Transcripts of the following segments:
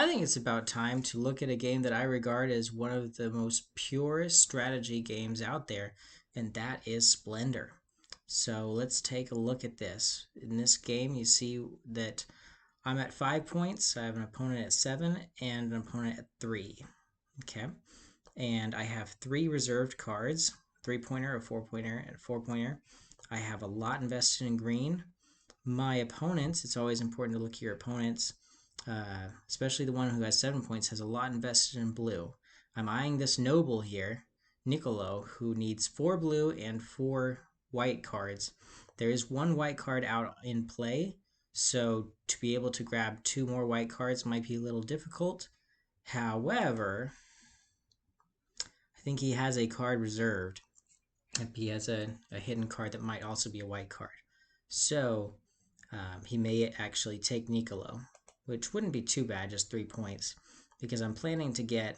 I think it's about time to look at a game that I regard as one of the most purest strategy games out there, and that is Splendor. So let's take a look at this. In this game, you see that I'm at 5 points, I have an opponent at 7, and an opponent at 3. Okay, and I have 3 reserved cards, 3-pointer, a 4-pointer, and a 4-pointer. I have a lot invested in green. My opponents, it's always important to look at your opponents, especially the one who has 7 points, has a lot invested in blue. I'm eyeing this noble here, Niccolo, who needs 4 blue and 4 white cards. There is 1 white card out in play, so to be able to grab 2 more white cards might be a little difficult. However, I think he has a card reserved. He has a hidden card that might also be a white card. So he may actually take Niccolo, which wouldn't be too bad, just 3 points, because I'm planning to get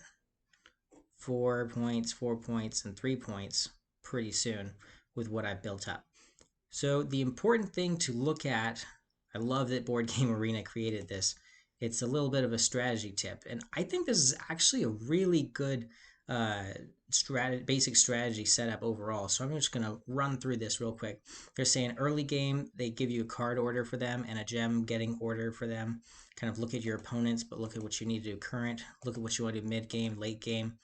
4 points, 4 points, and 3 points pretty soon with what I've built up. So the important thing to look at, I love that Board Game Arena created this. It's a little bit of a strategy tip, and I think this is actually a really good basic strategy setup overall. So I'm just going to run through this real quick. They're saying early game, they give you a card order for them and a gem getting order for them. Kind of look at your opponents, but look at what you need to do current. Look at what you want to do mid game, late game,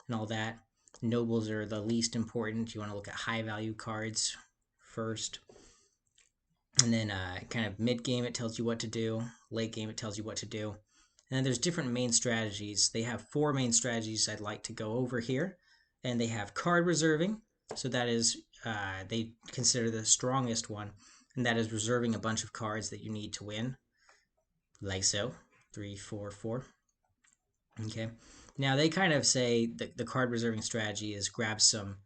and all that. Nobles are the least important. You want to look at high value cards first. And then kind of mid game, it tells you what to do. Late game, it tells you what to do. And then there's different main strategies. They have 4 main strategies I'd like to go over here. And they have card reserving. So that is, they consider the strongest one. And that is reserving a bunch of cards that you need to win. Like so. 3, 4, 4. Okay. Now they kind of say the card reserving strategy is grab some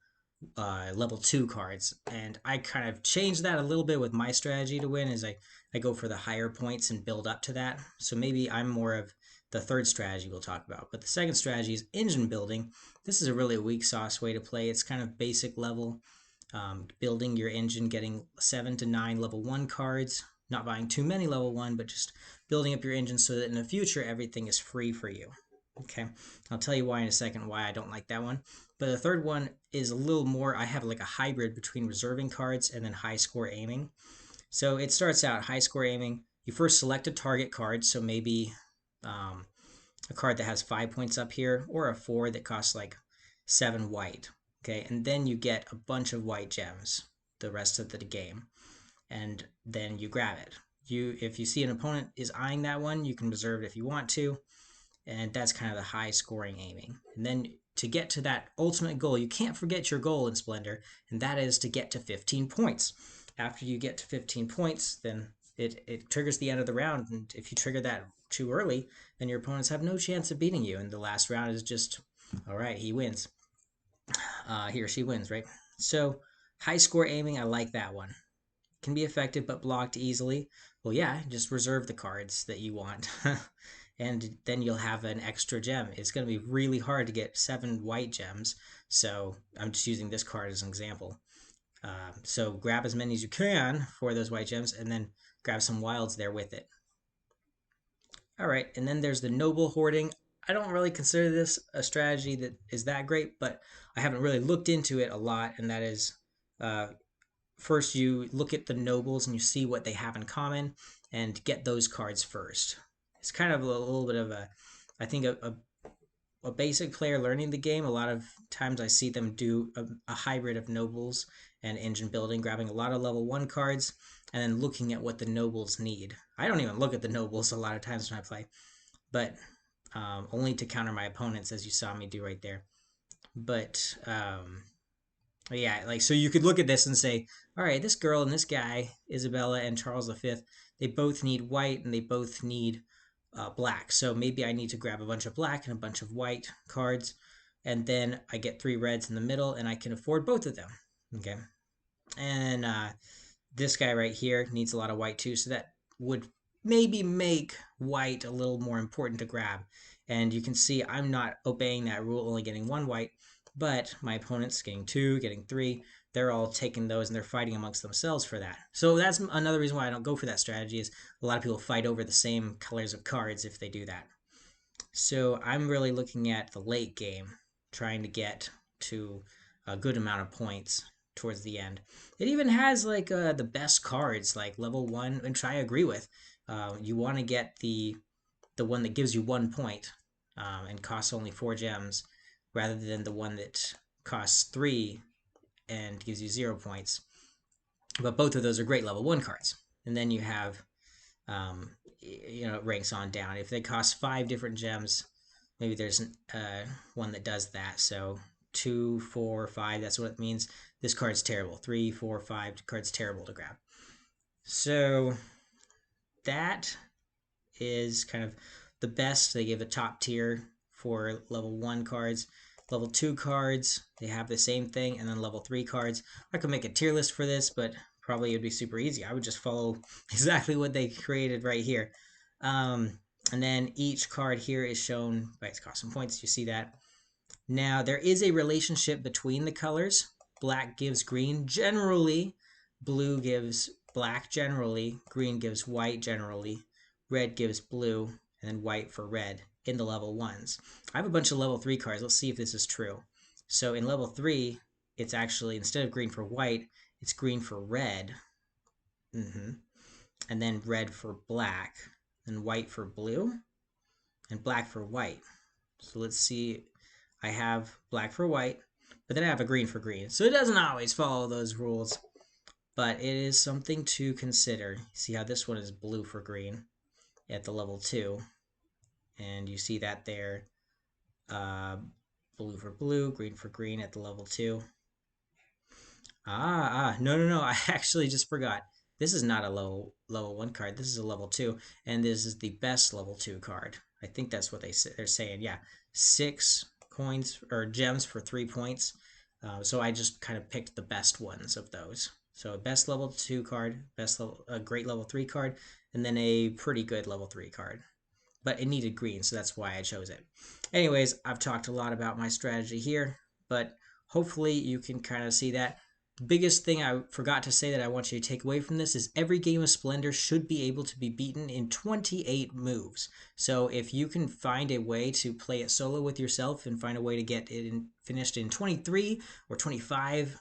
level 2 cards, and I kind of changed that a little bit with my strategy to win, is I go for the higher points and build up to that. So maybe I'm more of the third strategy we'll talk about. But the second strategy is engine building. This is a really weak sauce way to play. It's kind of basic level, building your engine, getting 7 to 9 level 1 cards, not buying too many level 1, but just building up your engine so that in the future everything is free for you. Okay, I'll tell you why in a second, why I don't like that one. But the third one is a little more, I have like a hybrid between reserving cards and then high score aiming. So it starts out high score aiming. You first select a target card, so maybe a card that has 5 points up here, or a 4 that costs like 7 white. Okay, and then you get a bunch of white gems the rest of the game, and then you grab it. If you see an opponent is eyeing that one, you can reserve it if you want to. And that's kind of the high scoring aiming. And then to get to that ultimate goal, you can't forget your goal in Splendor, and that is to get to 15 points. After you get to 15 points, then it triggers the end of the round, and if you trigger that too early, then your opponents have no chance of beating you, and the last round is just, all right, he wins. He or she wins, right? So high score aiming, I like that one. Can be effective but blocked easily. Well, yeah, just reserve the cards that you want. And then you'll have an extra gem. It's going to be really hard to get 7 white gems, so I'm just using this card as an example. So grab as many as you can for those white gems, and then grab some wilds there with it. All right, and then there's the noble hoarding. I don't really consider this a strategy that is that great, but I haven't really looked into it a lot, and that is first you look at the nobles and you see what they have in common and get those cards first. It's kind of a little bit of I think a basic player learning the game. A lot of times I see them do a hybrid of nobles and engine building, grabbing a lot of level 1 cards and then looking at what the nobles need. I don't even look at the nobles a lot of times when I play, but only to counter my opponents, as you saw me do right there. But yeah, like, so you could look at this and say, all right, this girl and this guy, Isabella and Charles V, they both need white and they both need black. So maybe I need to grab a bunch of black and a bunch of white cards, and then I get 3 reds in the middle, and I can afford both of them. Okay, and this guy right here needs a lot of white too, so that would maybe make white a little more important to grab. And you can see I'm not obeying that rule, only getting 1 white, but my opponent's getting 2, getting 3. They're all taking those and they're fighting amongst themselves for that. So that's another reason why I don't go for that strategy, is a lot of people fight over the same colors of cards if they do that. So I'm really looking at the late game, trying to get to a good amount of points towards the end. It even has like the best cards, like level 1, which I agree with. You want to get the one that gives you 1 point and costs only 4 gems, rather than the one that costs 3 and gives you 0 points. But both of those are great level 1 cards. And then you have, it ranks on down. If they cost 5 different gems, maybe there's one that does that. So 2, 4, 5, that's what it means. This card's terrible. 3, 4, 5, card's terrible to grab. So that is kind of the best. They give a top tier for level 1 cards. Level 2 cards, they have the same thing, and then level 3 cards. I could make a tier list for this, but probably it would be super easy. I would just follow exactly what they created right here. And then each card here is shown by its cost and points. You see that. Now, there is a relationship between the colors. Black gives green generally, blue gives black generally, green gives white generally, red gives blue, and then white for red in the level 1s. I have a bunch of level 3 cards. Let's see if this is true. So in level 3, it's actually, instead of green for white, it's green for red. And then red for black, and white for blue, and black for white. So let's see. I have black for white, but then I have a green for green. So it doesn't always follow those rules, but it is something to consider. See how this one is blue for green at the level 2, and you see that there, blue for blue, green for green at the level 2. No, I actually just forgot. This is not a level 1 card. This is a level 2, and this is the best level 2 card. I think that's what they're saying. Yeah, 6 coins or gems for 3 points. So I just kind of picked the best ones of those. So best level 2 card, a great level 3 card, and then a pretty good level 3 card. But it needed green, so that's why I chose it. Anyways, I've talked a lot about my strategy here, but hopefully you can kind of see that. The biggest thing I forgot to say that I want you to take away from this is every game of Splendor should be able to be beaten in 28 moves. So if you can find a way to play it solo with yourself and find a way to get it finished in 23 or 25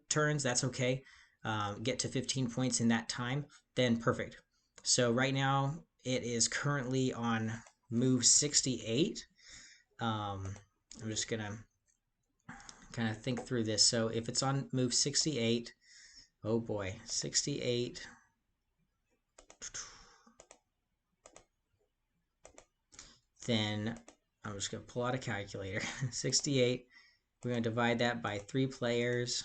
turns, that's okay. Get to 15 points in that time, then perfect. So right now it is currently on move 68. I'm just gonna kind of think through this. So if it's on move 68, oh boy, 68. Then I'm just going to pull out a calculator. 68, we're going to divide that by 3 players.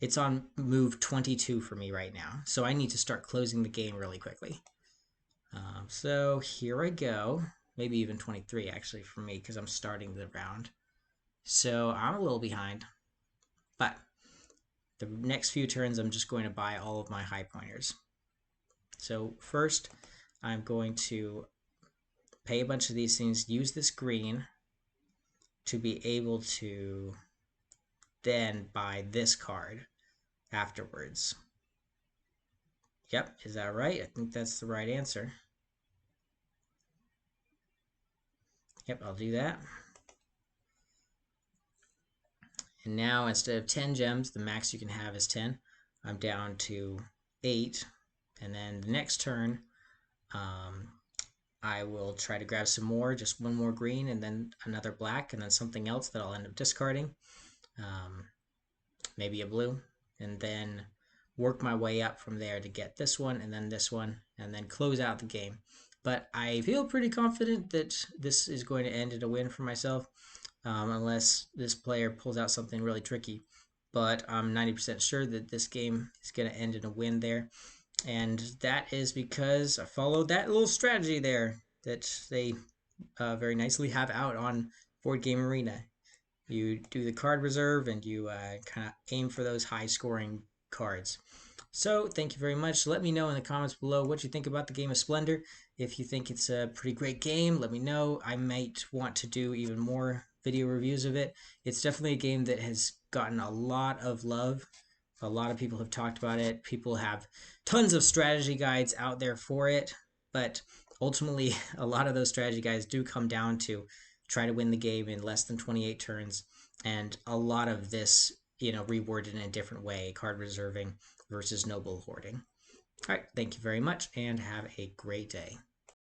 It's on move 22 for me right now. So I need to start closing the game really quickly. So here I go. Maybe even 23 actually for me because I'm starting the round. So I'm a little behind. But the next few turns I'm just going to buy all of my high pointers. So first I'm going to pay a bunch of these things, use this green to be able to then buy this card afterwards. Yep, is that right? I think that's the right answer. Yep, I'll do that. And now instead of 10 gems, the max you can have is 10. I'm down to 8. And then the next turn, I will try to grab some more, just one more green and then another black and then something else that I'll end up discarding. Maybe a blue. And then work my way up from there to get this one and then close out the game. But I feel pretty confident that this is going to end in a win for myself, unless this player pulls out something really tricky. But I'm 90% sure that this game is going to end in a win there. And that is because I followed that little strategy there that they very nicely have out on Board Game Arena. You do the card reserve and you kind of aim for those high scoring cards. So thank you very much. Let me know in the comments below what you think about the game of Splendor. If you think it's a pretty great game, let me know. I might want to do even more video reviews of it. It's definitely a game that has gotten a lot of love. A lot of people have talked about it. People have tons of strategy guides out there for it, but ultimately, a lot of those strategy guides do come down to try to win the game in less than 28 turns, and a lot of this, reworded in a different way, card reserving versus noble hoarding. All right, thank you very much, and have a great day.